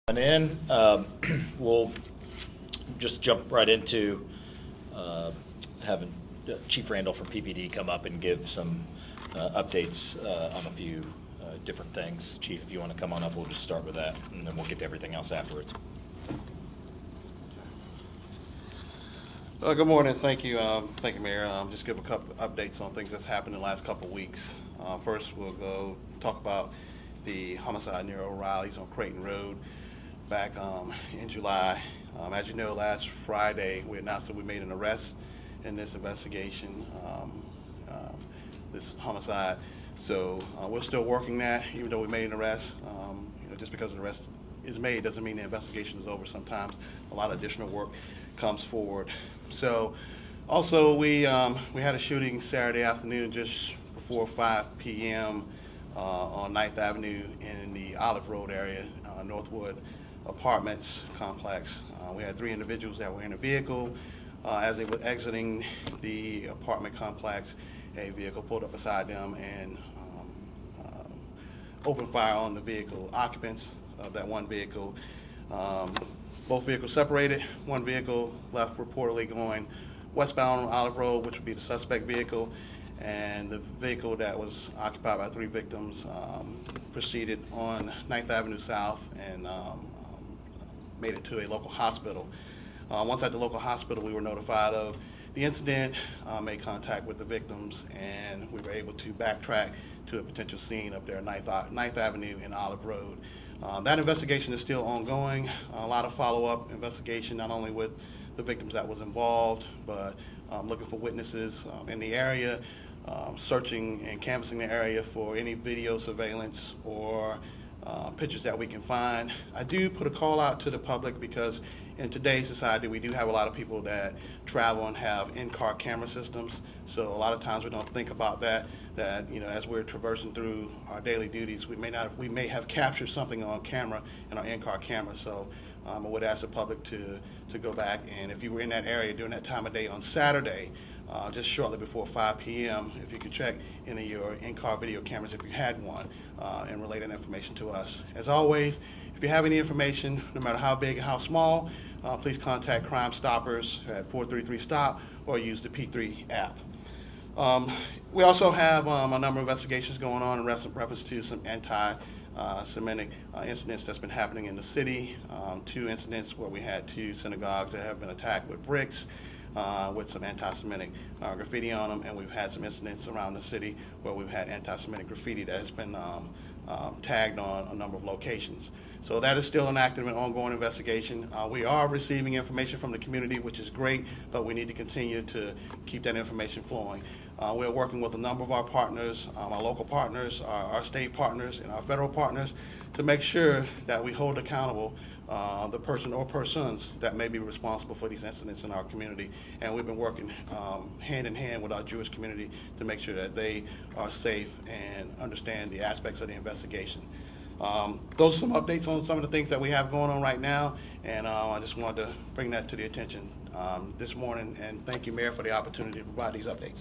And in, we'll just jump right into having Chief Randall from PPD come up and give some updates on a few different things. Chief, if you want to come on up, we'll just start with that, and then we'll get to everything else afterwards. Good morning. Thank you, Mayor. Just give a couple updates on things that's happened in the last couple of weeks. First, we'll go talk about the homicide near O'Reilly's on Creighton Road back in July. As you know, last Friday we announced that we made an arrest in this investigation, this homicide. So we're still working that, even though we made an arrest. Just because an arrest is made doesn't mean the investigation is over. Sometimes a lot of additional work comes forward. So also we had a shooting Saturday afternoon just before 5 p.m. On 9th Avenue in the Olive Road area, Northwood Apartments complex. We had 3 individuals that were in a vehicle. As they were exiting the apartment complex, a vehicle pulled up beside them and opened fire on the vehicle occupants of that one vehicle. Both vehicles separated. One vehicle left reportedly going westbound on Olive Road, which would be the suspect vehicle, and the vehicle that was occupied by 3 victims proceeded on 9th Avenue South and made it to a local hospital. Once at the local hospital, we were notified of the incident, made contact with the victims, and we were able to backtrack to a potential scene up there at 9th Avenue and Olive Road. That investigation is still ongoing. A lot of follow-up investigation, not only with the victims that was involved, but looking for witnesses in the area, searching and canvassing the area for any video surveillance or pictures that we can find. I do put a call out to the public because in today's society we do have a lot of people that travel and have in-car camera systems. So a lot of times we don't think about that as we're traversing through our daily duties, we may have captured something on camera in our in-car camera. So I would ask the public to go back, and if you were in that area during that time of day on Saturday, just shortly before 5 p.m., if you could check into your in-car video cameras if you had one, and relay that information to us. As always, if you have any information, no matter how big or how small, please contact Crime Stoppers at 433-STOP or use the P3 app. We also have a number of investigations going on in reference to some anti-Semitic incidents that's been happening in the city. 2 incidents where we had 2 synagogues that have been attacked with bricks, with some anti-Semitic graffiti on them, and we've had some incidents around the city where we've had anti-Semitic graffiti that has been tagged on a number of locations. So that is still an active and ongoing investigation. We are receiving information from the community, which is great, but we need to continue to keep that information flowing. We're working with a number of our partners, our local partners, our state partners, and our federal partners to make sure that we hold accountable the person or persons that may be responsible for these incidents in our community. And we've been working hand in hand with our Jewish community to make sure that they are safe and understand the aspects of the investigation. Those are some updates on some of the things that we have going on right now, and I just wanted to bring that to the attention this morning, and thank you, Mayor, for the opportunity to provide these updates.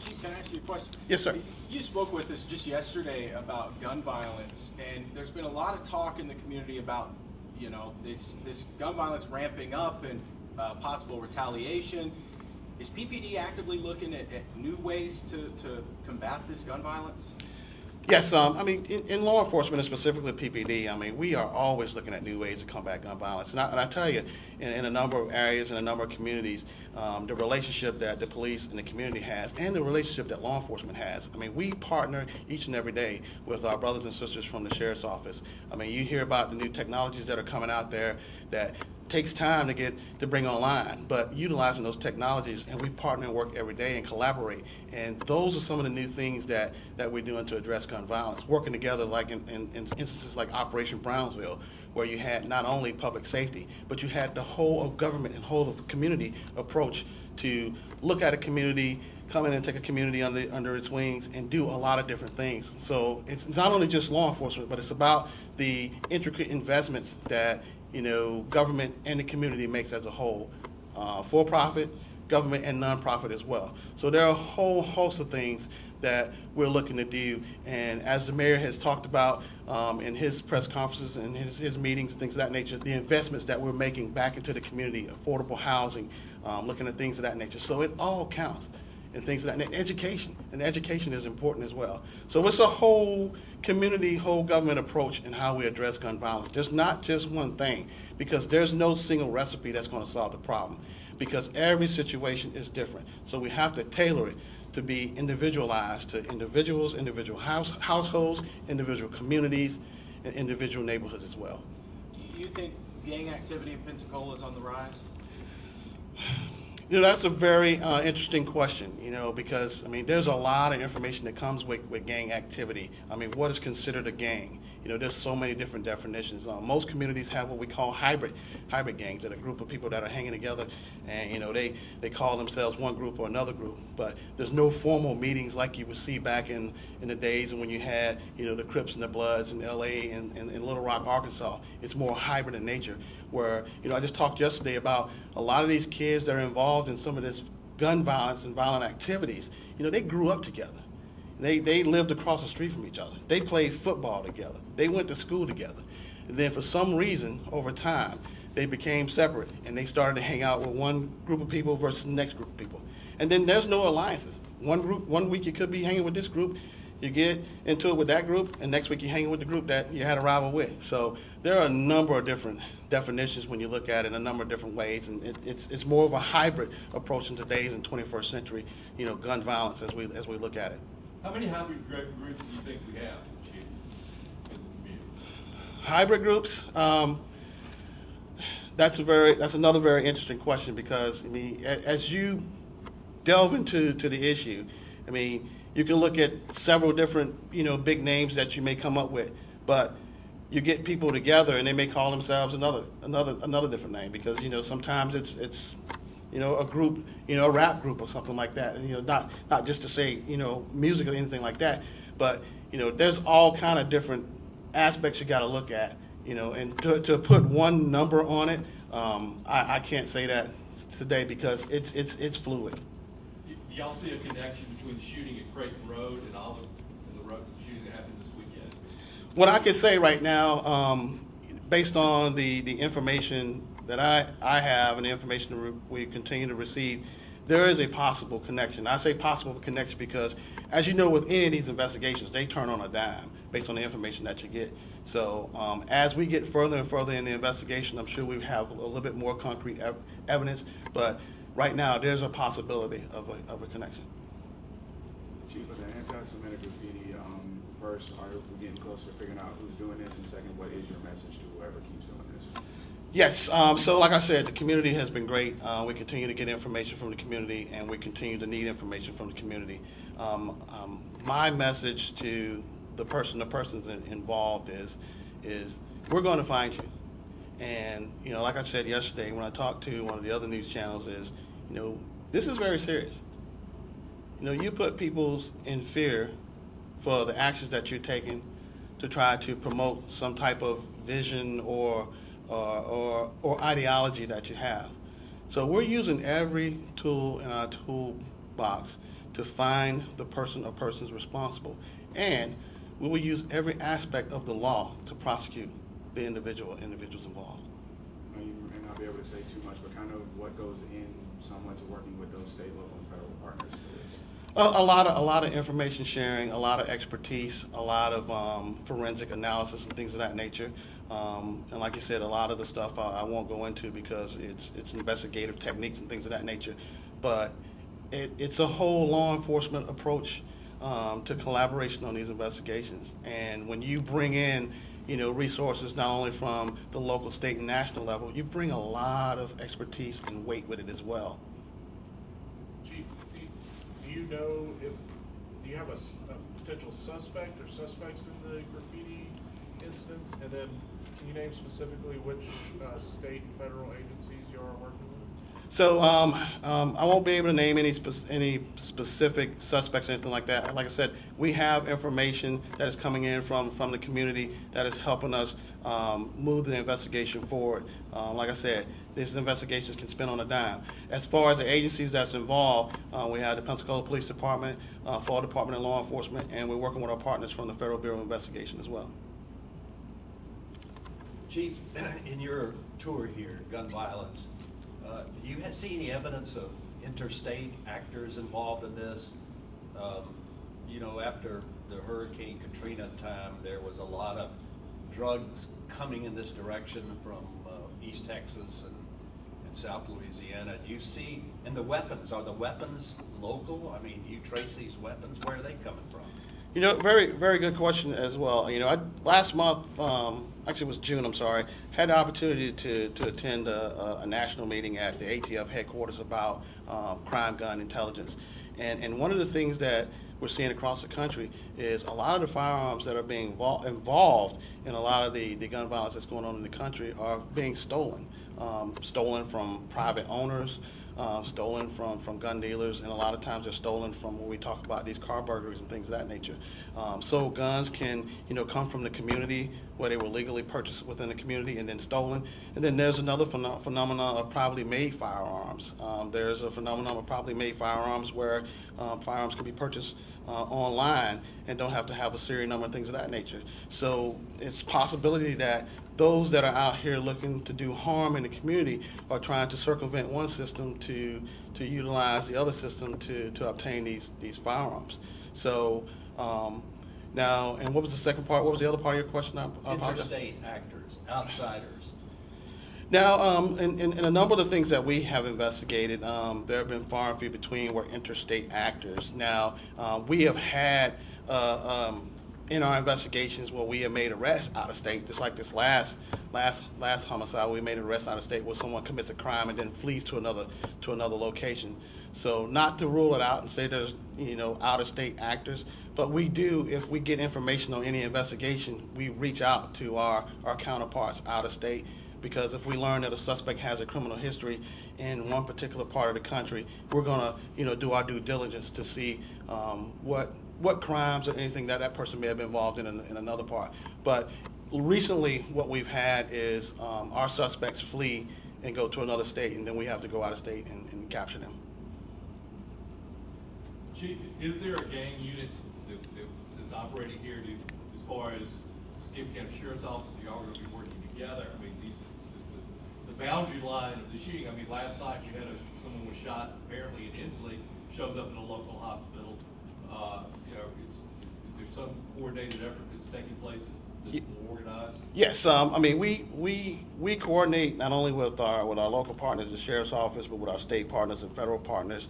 Chief, can I ask you a question? Yes, sir. You spoke with us just yesterday about gun violence, and there's been a lot of talk in the community about, this gun violence ramping up and possible retaliation. Is PPD actively looking at new ways to combat this gun violence? Yes, in law enforcement, and specifically PPD, we are always looking at new ways to combat gun violence. And I tell you, in a number of areas, in a number of communities, the relationship that the police and the community has, and the relationship that law enforcement has. We partner each and every day with our brothers and sisters from the Sheriff's Office. You hear about the new technologies that are coming out there that takes time to bring online, but utilizing those technologies, and we partner and work every day and collaborate. And those are some of the new things that we're doing to address gun violence, working together like in instances like Operation Brownsville, where you had not only public safety, but you had the whole of government and whole of the community approach to look at a community, come in and take a community under its wings and do a lot of different things. So it's not only just law enforcement, but it's about the intricate investments that government and the community makes as a whole, for-profit, government, and nonprofit as well. So there are a whole host of things that we're looking to do. And as the mayor has talked about in his press conferences and his meetings and things of that nature, the investments that we're making back into the community, affordable housing, looking at things of that nature. So it all counts. And things like that. And education is important as well. So it's a whole community, whole government approach in how we address gun violence. There's not just one thing, because there's no single recipe that's going to solve the problem, because every situation is different. So we have to tailor it to be individualized to individuals, individual households, individual communities, and individual neighborhoods as well. Do you think gang activity in Pensacola is on the rise? You know, that's a very interesting question, you know, because, I mean, there's a lot of information that comes with gang activity. I mean, what is considered a gang? You know, there's so many different definitions. Most communities have what we call hybrid gangs, that are a group of people that are hanging together, and, you know, they call themselves one group or another group. But there's no formal meetings like you would see back in the days when you had, you know, the Crips and the Bloods in L.A. and Little Rock, Arkansas. It's more hybrid in nature, where, you know, I just talked yesterday about a lot of these kids that are involved in some of this gun violence and violent activities. You know, they grew up together. They lived across the street from each other. They played football together. They went to school together. And then for some reason, over time, they became separate, and they started to hang out with one group of people versus the next group of people. And then there's no alliances. One week you could be hanging with this group, you get into it with that group, and next week you're hanging with the group that you had a rival with. So there are a number of different definitions when you look at it in a number of different ways, and it's more of a hybrid approach in today's and 21st century, you know, gun violence as we look at it. How many hybrid groups do you think we have, Chief? Hybrid groups, that's another very interesting question, because, I mean, as you delve into the issue, I mean, you can look at several different, you know, big names that you may come up with, but you get people together and they may call themselves another different name, because, you know, sometimes it's you know, a group, you know, a rap group or something like that, and, you know, not just to say, you know, music or anything like that, but, you know, there's all kind of different aspects you got to look at, you know, and to put one number on it, I can't say that today, because it's fluid. Do y'all see a connection between the shooting at Creighton Road and Olive and the shooting that happened this weekend? What I can say right now, based on the information that I have and the information we continue to receive, there is a possible connection. I say possible connection because, as you know, with any of these investigations, they turn on a dime based on the information that you get. So as we get further and further in the investigation, I'm sure we have a little bit more concrete evidence, but right now there's a possibility of a connection. Chief, of the anti-Semitic graffiti, first, are we getting closer to figuring out who's doing this? And second, what is your message to whoever keeps doing this? Yes, so like I said, the community has been great. We continue to get information from the community, and we continue to need information from the community. My message to the persons involved is we're going to find you. And, you know, like I said yesterday when I talked to one of the other news channels, is, you know, this is very serious. You know, you put people in fear for the actions that you're taking to try to promote some type of vision or ideology that you have. So we're using every tool in our toolbox to find the person or persons responsible. And we will use every aspect of the law to prosecute the individuals involved. You may not be able to say too much, but kind of what goes in someone to working with those state, local, and federal partners for this? A lot of information sharing, a lot of expertise, a lot of forensic analysis and things of that nature. And like you said, a lot of the stuff I won't go into because it's investigative techniques and things of that nature. But it's a whole law enforcement approach to collaboration on these investigations. And when you bring in, you know, resources not only from the local, state, and national level, you bring a lot of expertise and weight with it as well. Chief, do you know do you have a potential suspect or suspects in the graffiti incidents? And then can you name specifically which state and federal agencies you are working with? So I won't be able to name any specific suspects or anything like that. Like I said, we have information that is coming in from the community that is helping us move the investigation forward. Like I said, these investigations can spin on a dime. As far as the agencies that's involved, we have the Pensacola Police Department, Florida Department of Law Enforcement, and we're working with our partners from the Federal Bureau of Investigation as well. Chief, in your tour here, gun violence, do you see any evidence of interstate actors involved in this? You know, after the Hurricane Katrina time, there was a lot of drugs coming in this direction from East Texas and South Louisiana. Do you see, and the weapons, are the weapons local? I mean, do you trace these weapons? Where are they coming from? You know, very, very good question as well. You know, last month, actually it was June, I'm sorry, had the opportunity to attend a national meeting at the ATF headquarters about crime gun intelligence. And one of the things that we're seeing across the country is a lot of the firearms that are being involved in a lot of the gun violence that's going on in the country are being stolen. Stolen from private owners, stolen from gun dealers, and a lot of times they're stolen from when we talk about these car burglaries and things of that nature. So guns can, you know, come from the community where they were legally purchased within the community and then stolen. And then there's another phenomenon of privately made firearms. There's a phenomenon of privately made firearms where firearms can be purchased online and don't have to have a serial number and things of that nature. So it's a possibility that those that are out here looking to do harm in the community are trying to circumvent one system to utilize the other system to obtain these firearms. So now, and what was the second part? What was the other part of your question? I apologize. Interstate actors, outsiders. Now, in a number of the things that we have investigated, there have been far and few between were interstate actors. Now, we have had in our investigations where we have made arrests out of state, just like this last homicide, we made an arrest out of state where someone commits a crime and then flees to another location. So not to rule it out and say there's, you know, out of state actors, but we do, if we get information on any investigation, we reach out to our counterparts out of state, because if we learn that a suspect has a criminal history in one particular part of the country, we're gonna, you know, do our due diligence to see what crimes or anything that person may have been involved in another part. But recently what we've had is our suspects flee and go to another state, and then we have to go out of state and capture them. Chief, is there a gang unit that's operating here as far as Stephen County Sheriff's Office? Y'all are going to be working together. I mean, the boundary line of the shooting. I mean, last night we had someone was shot apparently in Inslee, shows up in a local hospital. You know, is there some coordinated effort that's taking place that's organized? Yes, I mean we coordinate not only with our local partners, the sheriff's office, but with our state partners and federal partners.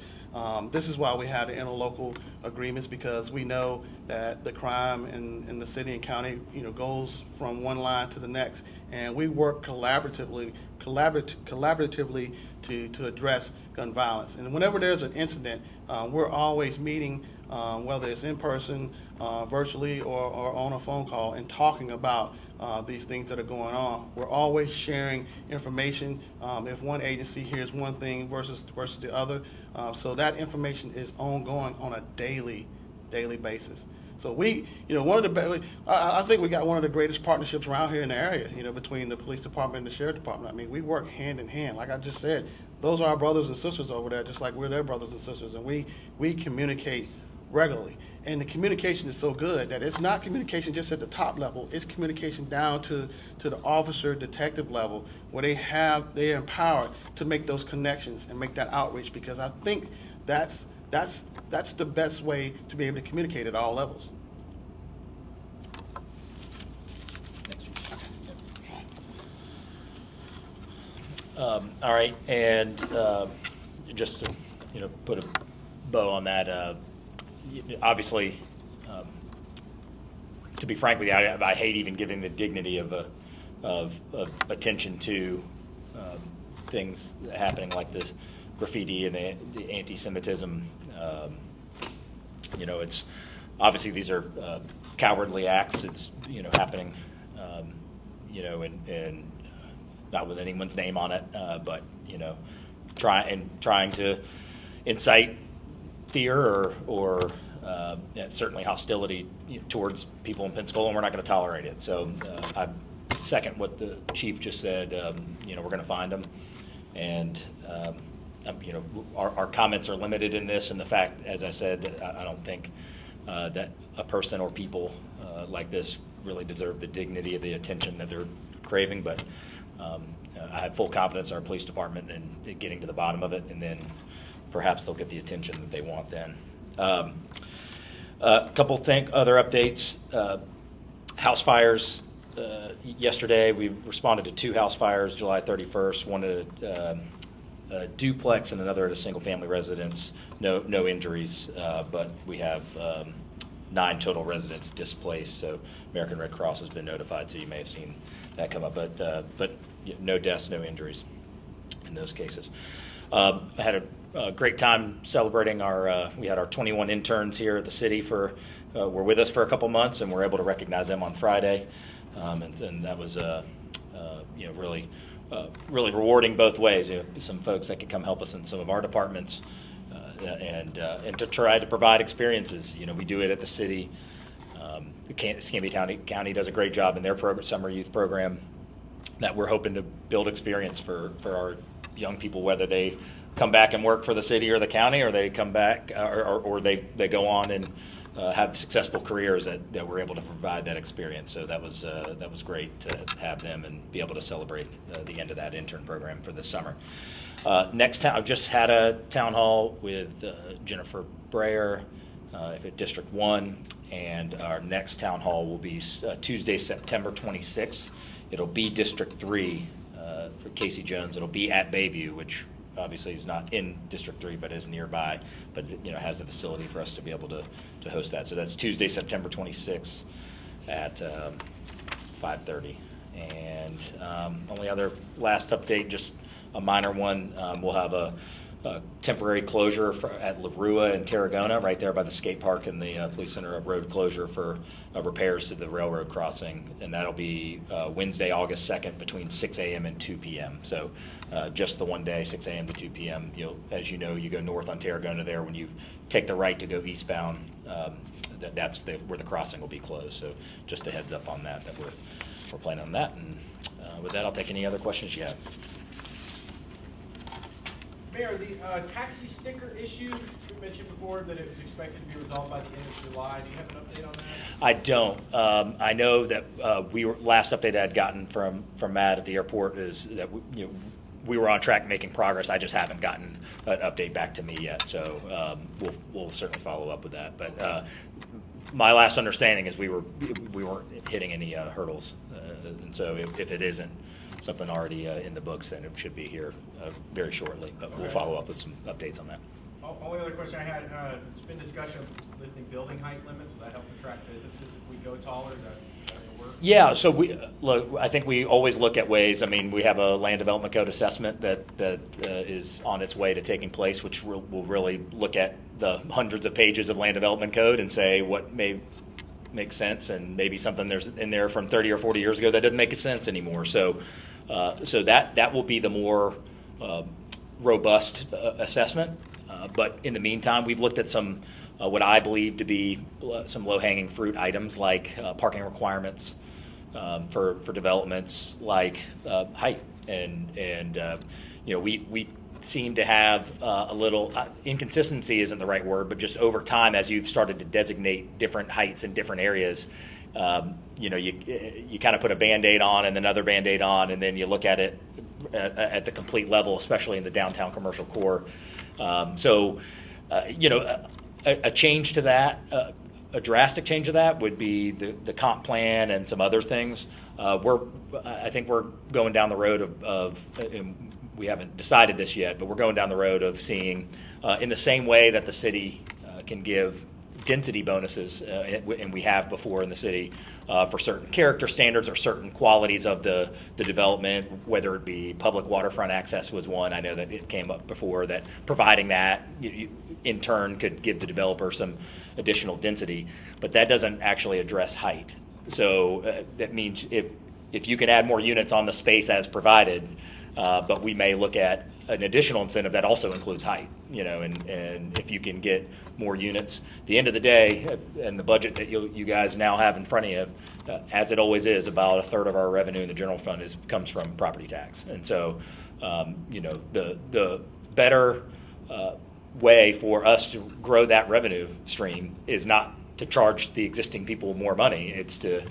This is why we have the interlocal agreements, because we know that the crime in the city and county, you know, goes from one line to the next, and we work collaboratively to address gun violence. And whenever there's an incident, we're always meeting, whether it's in person, virtually, or on a phone call, and talking about these things that are going on. We're always sharing information. If one agency hears one thing versus the other, so that information is ongoing on a daily basis. So we, you know, I think we got one of the greatest partnerships around here in the area, you know, between the police department and the sheriff department. I mean, we work hand in hand. Like I just said, those are our brothers and sisters over there, just like we're their brothers and sisters, and we communicate regularly. And the communication is so good that it's not communication just at the top level, it's communication down to the officer, detective level, where they're empowered to make those connections and make that outreach, because I think that's the best way to be able to communicate at all levels. All right, and just to, you know, put a bow on that, obviously, to be frank with you, I hate even giving the dignity of attention to things happening like this graffiti and the anti-Semitism. You know, it's obviously these are cowardly acts. It's, you know, happening, you know, and not with anyone's name on it, but, you know, trying to incite fear or certainly hostility towards people in Pensacola, and we're not going to tolerate it. So I've second what the chief just said. We're going to find them, and our comments are limited in this, and the fact, as I said, that I don't think that a person or people like this really deserve the dignity of the attention that they're craving. But I have full confidence in our police department in getting to the bottom of it, and then perhaps they'll get the attention that they want then. A couple other updates. House fires. Yesterday, we responded to 2 house fires, July 31st, one at a duplex and another at a single-family residence. No injuries, but we have 9 total residents displaced. So American Red Cross has been notified, so you may have seen that come up. But no deaths, no injuries in those cases. I had a great time celebrating we had our 21 interns here at the city were with us for a couple months, and we're able to recognize them on Friday. And that was really rewarding both ways. Some folks that could come help us in some of our departments, and to try to provide experiences. We do it at the city. Escambia County does a great job in their summer youth program. That we're hoping to build experience for our young people, whether they come back and work for the city or the county, or they come back or they go on and have successful careers that we're able to provide that experience. So that was great to have them and be able to celebrate the end of that intern program for this summer. I've just had a town hall with Jennifer Breyer at District 1, and our next town hall will be Tuesday, September 26th. It'll be District 3 for Casey Jones. It'll be at Bayview, which obviously is not in District 3, but is nearby, but has the facility for us to be able to host that. So that's Tuesday, September 26th at 5:30. And only other last update, just a minor one, we'll have a temporary closure at La Rua in Tarragona, right there by the skate park and the police center, a road closure for repairs to the railroad crossing, and that'll be Wednesday, August 2nd, between 6 a.m. and 2 p.m. So just the one day, 6 a.m. to 2 p.m. As you know, you go north on Tarragona there. When you take the right to go eastbound, that's where the crossing will be closed. So just a heads up on that we're planning on that. And with that, I'll take any other questions you have. Mayor, the taxi sticker issue, you mentioned before that it was expected to be resolved by the end of July. Do you have an update on that? I don't. I know that last update I had gotten from Matt at the airport is that we were on track making progress. I just haven't gotten an update back to me yet. So we'll certainly follow up with that. But my last understanding is we weren't hitting any hurdles, and so if it isn't something already in the books, then it should be here very shortly. But we'll follow up with some updates on that. Only other question I had, it's been discussion of lifting building height limits. Will that help attract businesses if we go taller? Is that going to work? Yeah, so I think we always look at ways. I mean, we have a land development code assessment that is on its way to taking place, which will really look at the hundreds of pages of land development code and say what may make sense, and maybe something there's in there from 30 or 40 years ago that doesn't make sense anymore. So that will be the more robust assessment. But in the meantime, we've looked at some what I believe to be some low-hanging fruit items like parking requirements for developments, like height, and we seem to have a little inconsistency isn't the right word, but just over time, as you've started to designate different heights in different areas, you kind of put a Band-Aid on and another Band-Aid on, and then you look at it at the complete level, especially in the downtown commercial core. A change to that, a drastic change to that would be the comp plan and some other things. I think we're going down the road of we haven't decided this yet, but we're going down the road of seeing, in the same way that the city can give density bonuses, and we have before in the city, for certain character standards or certain qualities of the development, whether it be public waterfront access was one. I know that it came up before, that providing that in turn could give the developer some additional density, but that doesn't actually address height. So that means if you can add more units on the space as provided, but we may look at an additional incentive that also includes height, and if you can get more units, at the end of the day, and the budget that you guys now have in front of you, as it always is, about a third of our revenue in the general fund comes from property tax. And so, the better way for us to grow that revenue stream is not to charge the existing people more money. It's to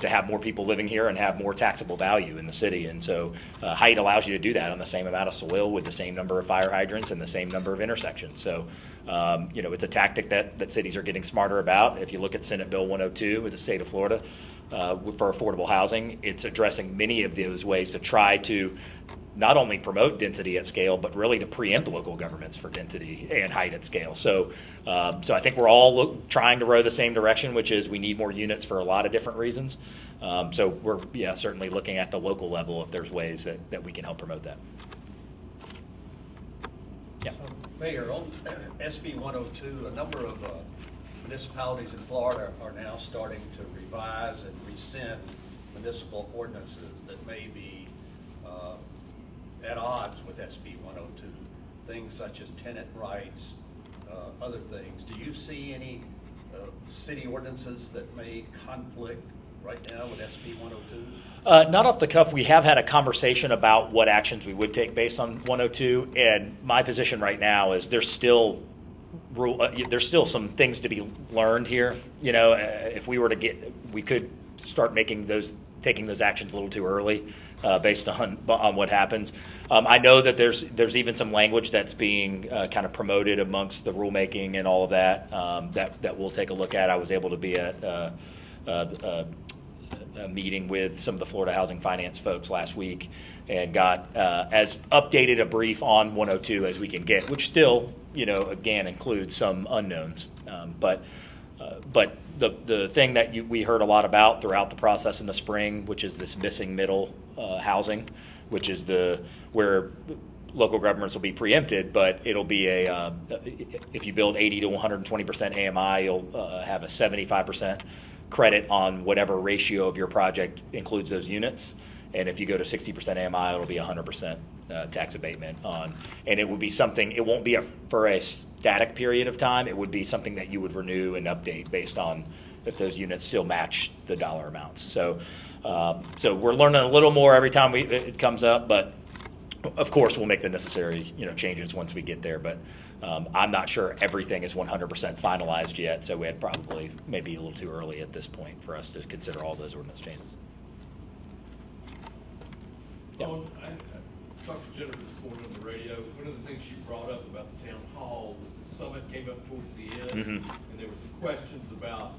have more people living here and have more taxable value in the city. And so height allows you to do that on the same amount of soil with the same number of fire hydrants and the same number of intersections. So, it's a tactic that cities are getting smarter about. If you look at Senate Bill 102 with the state of Florida for affordable housing, it's addressing many of those ways to try to not only promote density at scale, but really to preempt local governments for density and height at scale. So I think we're all trying to row the same direction, which is we need more units for a lot of different reasons. So we're certainly looking at the local level if there's ways that we can help promote that. Yeah. Mayor, on SB 102, a number of municipalities in Florida are now starting to revise and rescind municipal ordinances that may be at odds with SB 102, things such as tenant rights, other things. Do you see any city ordinances that may conflict right now with SB 102? Not off the cuff. We have had a conversation about what actions we would take based on 102, and my position right now is there's still some things to be learned here. If we were to we could start taking those actions a little too early. Based on what happens. I know that there's even some language that's being kind of promoted amongst the rulemaking and all of that that we'll take a look at. I was able to be at a meeting with some of the Florida Housing Finance folks last week and got as updated a brief on 102 as we can get, which still, again, includes some unknowns. But the thing that we heard a lot about throughout the process in the spring, which is this missing middle housing, which is where local governments will be preempted, but it'll be if you build 80 to 120% AMI, you'll have a 75% credit on whatever ratio of your project includes those units. And if you go to 60% AMI, it'll be 100% tax abatement on. And it would be something, it won't be for a static period of time. It would be something that you would renew and update based on if those units still match the dollar amounts. So we're learning a little more every time it comes up, but of course we'll make the necessary changes once we get there. But I'm not sure everything is 100% finalized yet, so we had probably maybe a little too early at this point for us to consider all those ordinance changes. Yeah. I talked to Jennifer this morning on the radio. One of the things she brought up about the town hall was the summit came up towards the end, and there were some questions about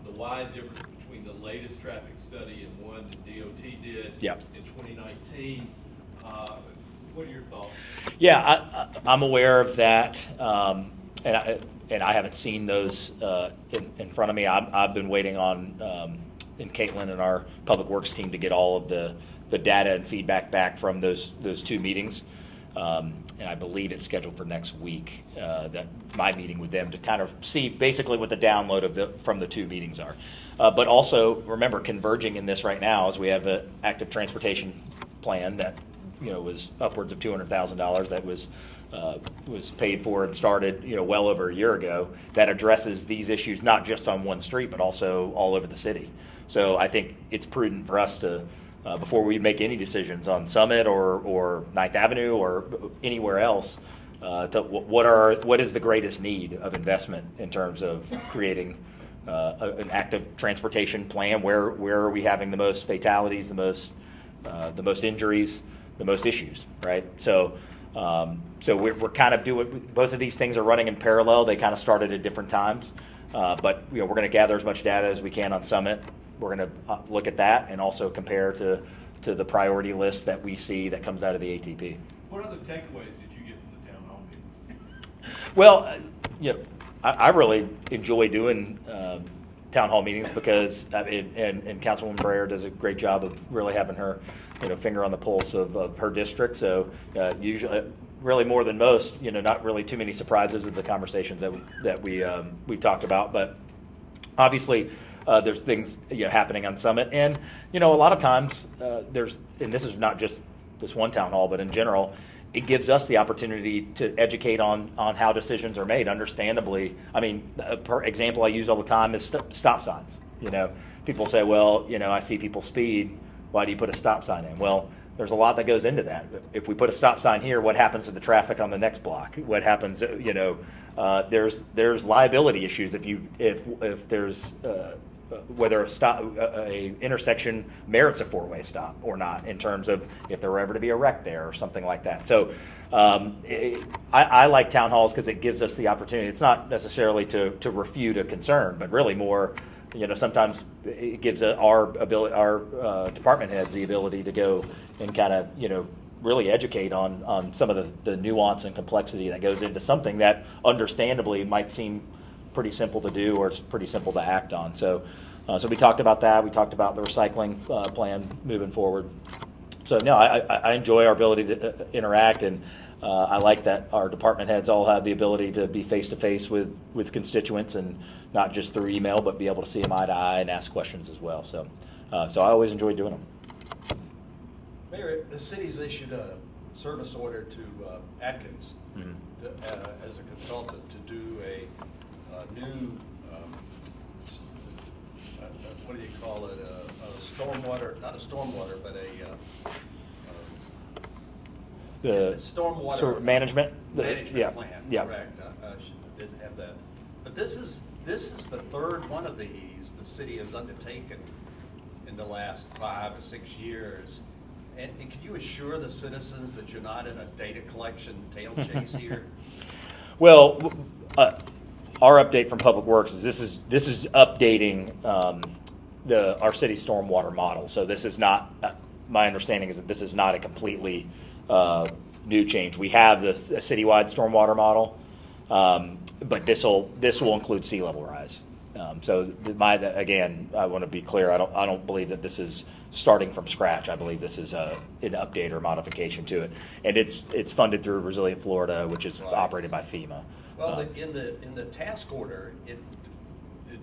the wide difference between the latest traffic study and one that DOT did in 2019. What are your thoughts? Yeah, I'm aware of that, and I haven't seen those in front of me. I've been waiting on in Caitlin and our public works team to get all of the data and feedback back from those two meetings, and I believe it's scheduled for next week. That my meeting with them to kind of see basically what the download from the two meetings are. But also remember, converging in this right now is we have an active transportation plan that was upwards of $200,000 that was paid for and started well over a year ago, that addresses these issues not just on one street but also all over the city. So I think it's prudent for us to before we make any decisions on Summit or 9th Avenue or anywhere else, to what is the greatest need of investment in terms of creating an active transportation plan? Where are we having the most fatalities, the most injuries, the most issues, right? So we're kind of doing, both of these things are running in parallel. They kind of started at different times, but we're going to gather as much data as we can on Summit. We're going to look at that and also compare to the priority list that we see that comes out of the ATP. What other takeaways did you get from the town hall meeting? Well, I really enjoy doing town hall meetings because and Councilwoman Breyer does a great job of really having her finger on the pulse of her district. So usually, really more than most, not really too many surprises of the conversations that we talked about, but obviously. There's things happening on Summit, and a lot of times and this is not just this one town hall, but in general, it gives us the opportunity to educate on how decisions are made. Understandably, I mean, per example I use all the time is stop signs. People say, well, I see people speed. Why do you put a stop sign in? Well, there's a lot that goes into that. If we put a stop sign here, what happens to the traffic on the next block? What happens? There's liability issues if there's whether a intersection merits a four-way stop or not, in terms of if there were ever to be a wreck there or something like that. So I like town halls because it gives us the opportunity. It's not necessarily to refute a concern, but really more, sometimes it gives our department heads the ability to go and kind of, really educate on some of the nuance and complexity that goes into something that understandably might seem pretty simple to do or it's pretty simple to act on. So we talked about that. We talked about the recycling plan moving forward. So no, I enjoy our ability to interact, and I like that our department heads all have the ability to be face to face with constituents, and not just through email, but be able to see them eye to eye and ask questions as well. So I always enjoy doing them. Mayor, the city's issued a service order to Atkins as a consultant to do a new, what do you call it, a stormwater, not a stormwater, but The stormwater sort of management plan, yeah. correct. I didn't have that. But this is the third one of these the city has undertaken in the last 5 or 6 years. And can you assure the citizens that you're not in a data collection tail chase here? Well, our update from Public Works is this is updating our city stormwater model. So this is not, my understanding is that this is not a completely new change. We have the citywide stormwater model, but this will include sea level rise. So again, I want to be clear. I don't believe that this is starting from scratch. I believe this is an update or modification to it, and it's funded through Resilient Florida, which is operated by FEMA. Well, in the task order, it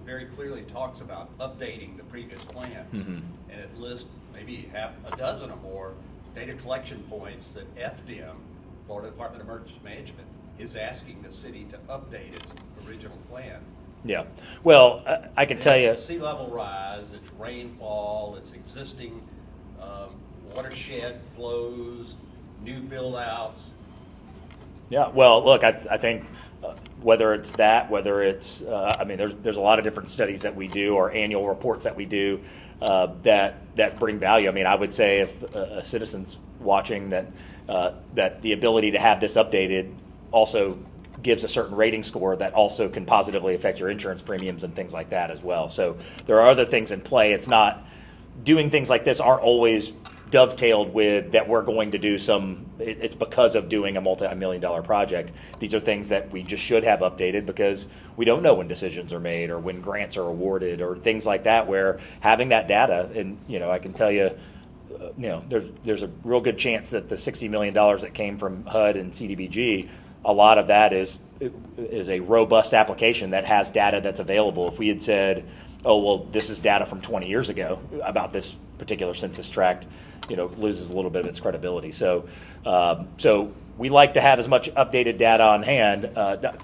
very clearly talks about updating the previous plans, and it lists maybe half a dozen or more data collection points that FDM, Florida Department of Emergency Management, is asking the city to update its original plan. Yeah. Well, I can tell you. It's sea level rise, it's rainfall, it's existing watershed flows, new build outs. Yeah. Well, look, I think whether it's that, whether it's, there's a lot of different studies that we do or annual reports that we do that bring value. I mean, I would say if a citizen's watching that the ability to have this updated also gives a certain rating score that also can positively affect your insurance premiums and things like that as well. So there are other things in play. It's not doing things like this aren't always dovetailed with that we're going to do it's because of doing a multi-million-dollar project. These are things that we just should have updated because we don't know when decisions are made or when grants are awarded or things like that, where having that data, and I can tell you, there's a real good chance that the $60 million that came from HUD and CDBG, a lot of that is a robust application that has data that's available. If we had said, oh, well, this is data from 20 years ago about this particular census tract, loses a little bit of its credibility. So we like to have as much updated data on hand,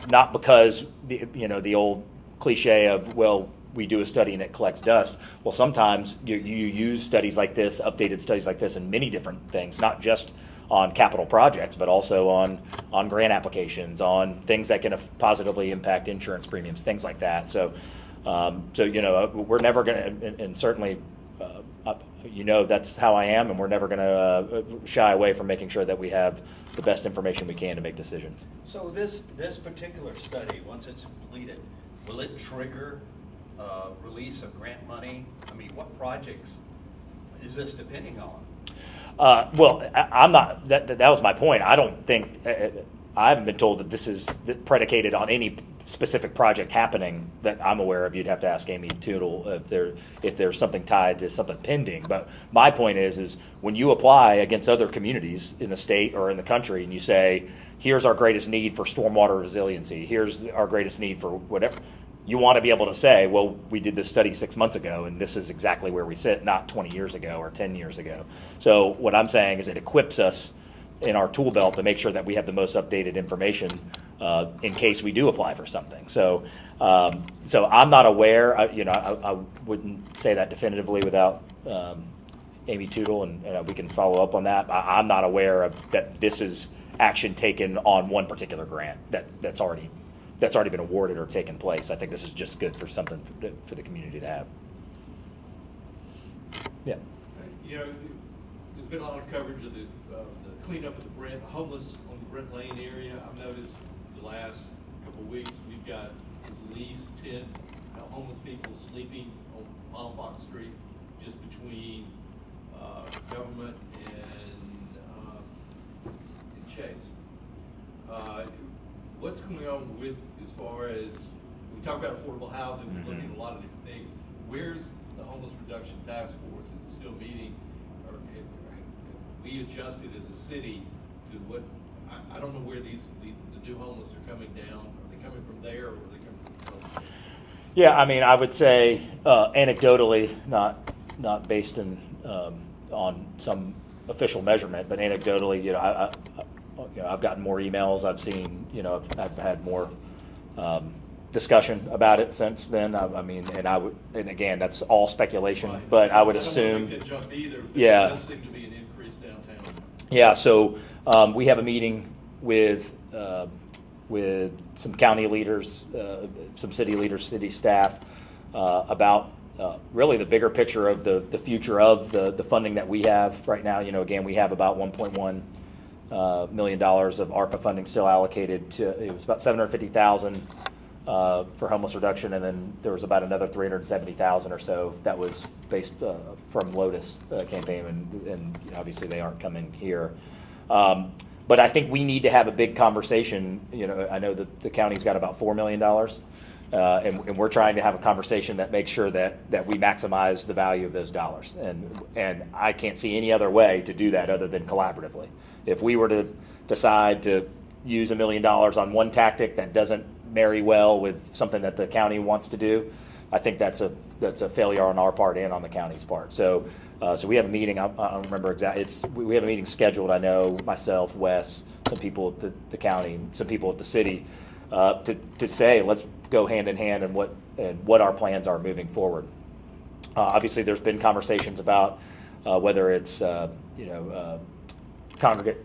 not because the old cliche of, well, we do a study and it collects dust. Well, sometimes you use studies like this, updated studies like this, in many different things, not just on capital projects, but also on grant applications, on things that can positively impact insurance premiums, things like that. So we're never going to, and certainly, that's how I am, and we're never going to shy away from making sure that we have the best information we can to make decisions. So this particular study, once it's completed, will it trigger release of grant money? I mean, what projects is this depending on? Well, I'm not. That was my point. I don't think I haven't been told that this is predicated on any specific project happening that I'm aware of. You'd have to ask Amy Tootle if there's something tied to something pending. But my point is when you apply against other communities in the state or in the country, and you say, here's our greatest need for stormwater resiliency, here's our greatest need for whatever. You want to be able to say, well, we did this study 6 months ago, and this is exactly where we sit, not 20 years ago or 10 years ago. So what I'm saying is it equips us in our tool belt to make sure that we have the most updated information in case we do apply for something. So I'm not aware. I wouldn't say that definitively without Amy Tootle, and we can follow up on that. I'm not aware of that this is action taken on one particular grant that's already been awarded or taken place. I think this is just good for something for the community to have. Yeah. You know, there's been a lot of coverage of the cleanup of the homeless on the Brent Lane area. I've noticed the last couple of weeks we've got at least 10 homeless people sleeping on Palmbach Street, just between government and Chase. What's going on with, as far as, we talk about affordable housing, we're looking at a lot of different things. Where's the homeless reduction task force? Is it still meeting? Or have we adjusted as a city to what, I don't know where the new homeless are coming down. Are they coming from there, or are they coming from elsewhere? Yeah, I mean, I would say anecdotally, not based on some official measurement, but anecdotally, I've gotten more emails. I've seen, I've had more discussion about it since then. And again, that's all speculation, Right. but I would don't assume. want to make that jump either, but Yeah. there does seem to be an increase downtown. Yeah, so we have a meeting with some county leaders, some city leaders, city staff, about really the bigger picture of the future of the funding that we have right now. Again, we have about $1.1 million of ARPA funding still allocated to. It was about $750,000 for homeless reduction, and then there was about another $370,000 or so that was based from Lotus campaign, and obviously they aren't coming here. But I think we need to have a big conversation. I know that the county's got about $4 million, and we're trying to have a conversation that makes sure that we maximize the value of those dollars. And I can't see any other way to do that other than collaboratively. If we were to decide to use $1 million on one tactic that doesn't marry well with something that the county wants to do, I think that's a failure on our part and on the county's part. So we have a meeting. I don't remember exactly. We have a meeting scheduled. I know myself, Wes, some people at the county, some people at the city, to say let's go hand in hand and what our plans are moving forward. Obviously, there's been conversations about whether it's congregate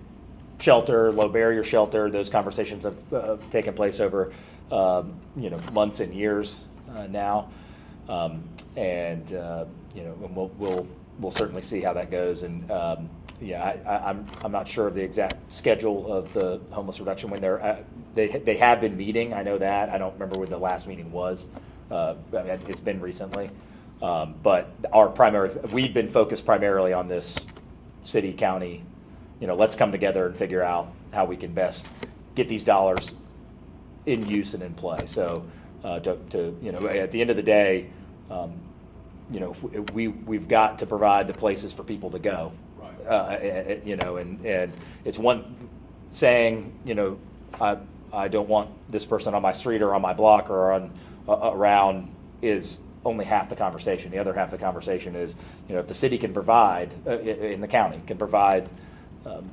shelter, low barrier shelter. Those conversations have taken place over months and years now, and we'll certainly see how that goes. And I'm not sure of the exact schedule of the homeless reduction when they have been meeting. I know that. I don't remember when the last meeting was. It's been recently, but we've been focused primarily on this city county. Let's come together and figure out how we can best get these dollars in use and in play. So, at the end of the day, we've got to provide the places for people to go. Right. And it's one saying, I don't want this person on my street or on my block or on around is only half the conversation. The other half of the conversation is, if the city can provide, in the county can provide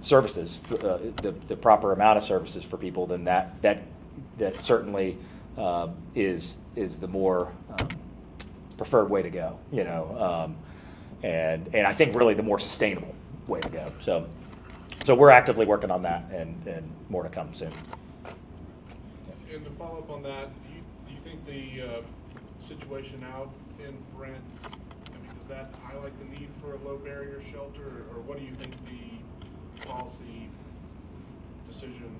services, the proper amount of services for people, then that certainly is the more preferred way to go, and I think really the more sustainable way to go. So we're actively working on that, and more to come soon. And to follow up on that, do you think the situation out in Brent, does that highlight the need for a low barrier shelter, or what do you think the policy decision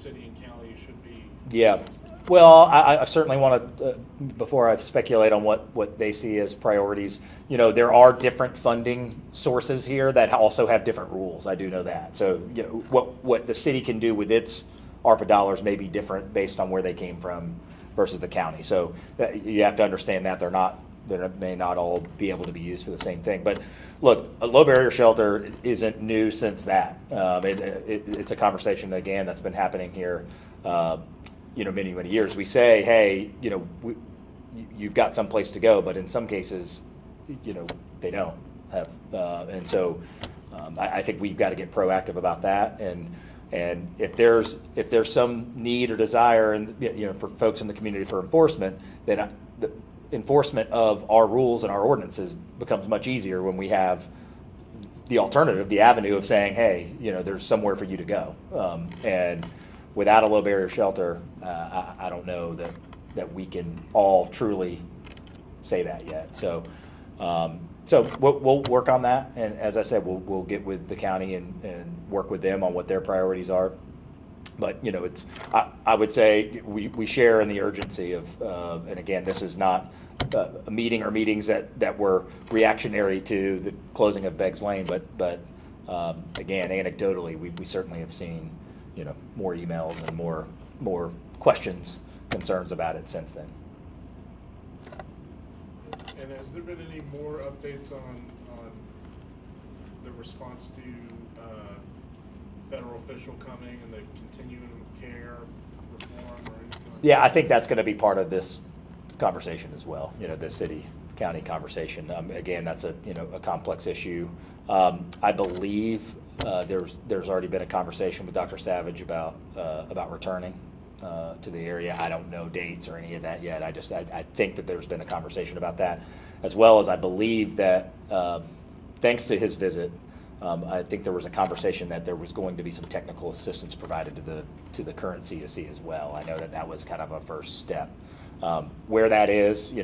city and county should be? Yeah. Well, I certainly want to, before I speculate on what they see as priorities, there are different funding sources here that also have different rules. I do know that. So, what the city can do with its ARPA dollars may be different based on where they came from versus the county. So you have to understand that they may not all be able to be used for the same thing. But look, a low barrier shelter isn't new since that. It's a conversation again that's been happening here, many years. We say, hey, you've got some place to go, but in some cases, they don't have, and so I think we've got to get proactive about that, and if there's some need or desire, and for folks in the community for enforcement, then the enforcement of our rules and our ordinances becomes much easier when we have the alternative, the avenue of saying, hey, there's somewhere for you to go. And without a low barrier shelter, I don't know that we can all truly say that yet. So we'll work on that, and as I said, we'll get with the county and work with them on what their priorities are. But it's I would say we share in the urgency of and again, this is not a meeting or meetings that were reactionary to the closing of Beggs Lane, but again, anecdotally, we certainly have seen more emails and more questions, concerns about it since then. And has there been any more updates on the response to federal official coming and the continuum of care reform or anything like that? Yeah, I think that's going to be part of this conversation as well. The city-county conversation. Again, that's a complex issue. I believe there's already been a conversation with Dr. Savage about returning to the area. I don't know dates or any of that yet. I think that there's been a conversation about that, as well as I believe that thanks to his visit, I think there was a conversation that there was going to be some technical assistance provided to the current COC as well. I know that was kind of a first step. Where that is, you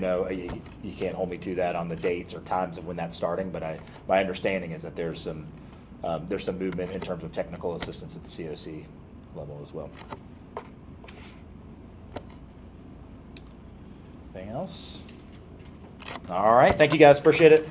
can't hold me to that on the dates or times of when that's starting, but my understanding is that there's some movement in terms of technical assistance at the COC level as well. Anything else? All right, thank you guys, appreciate it.